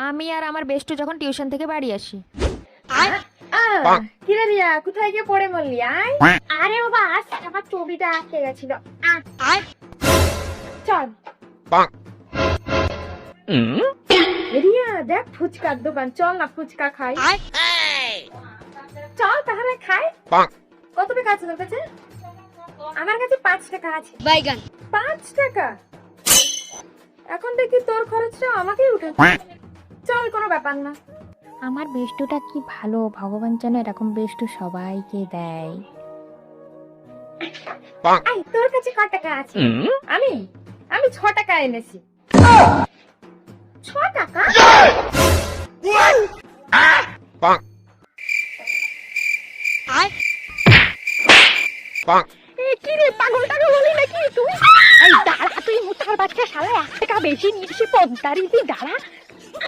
আমি আর আমার বেস্টু যখন টিউশন থেকে বাড়ি আসি। কিরে রিয়া, কোথায় গিয়ে পড়ে মরলি? আরে বাবা, আজ আমার ছবিটা আটকে গেছিল। চল রিয়া, দেখ ফুচকার দোকান, চল না ফুচকা খাই। চল তাহলে খাই। কত টাকা আছে তোর কাছে? আমার কাছে 5 টাকা আছে। 5 টাকা? এখন দেখি তোর খরচটা আমাকেই উঠে। চল, কোনো ব্যাপার না। আমার বেস্টুটা কি ভালো, ভগবান যেন এরকম বেস্টু সবাইকে দেয়। এই, তোর কাছে কত টাকা আছে? আমি আমি 6 টাকা এনেছি। 6 টাকা? কি রে, পাগল টাগল হলি নাকি তুই? এই দাঁড়া, তুই মুথার বাচ্চা, শালা 1 টাকা বেশি নিয়েছি পদ্মারি, তুই দাঁড়া।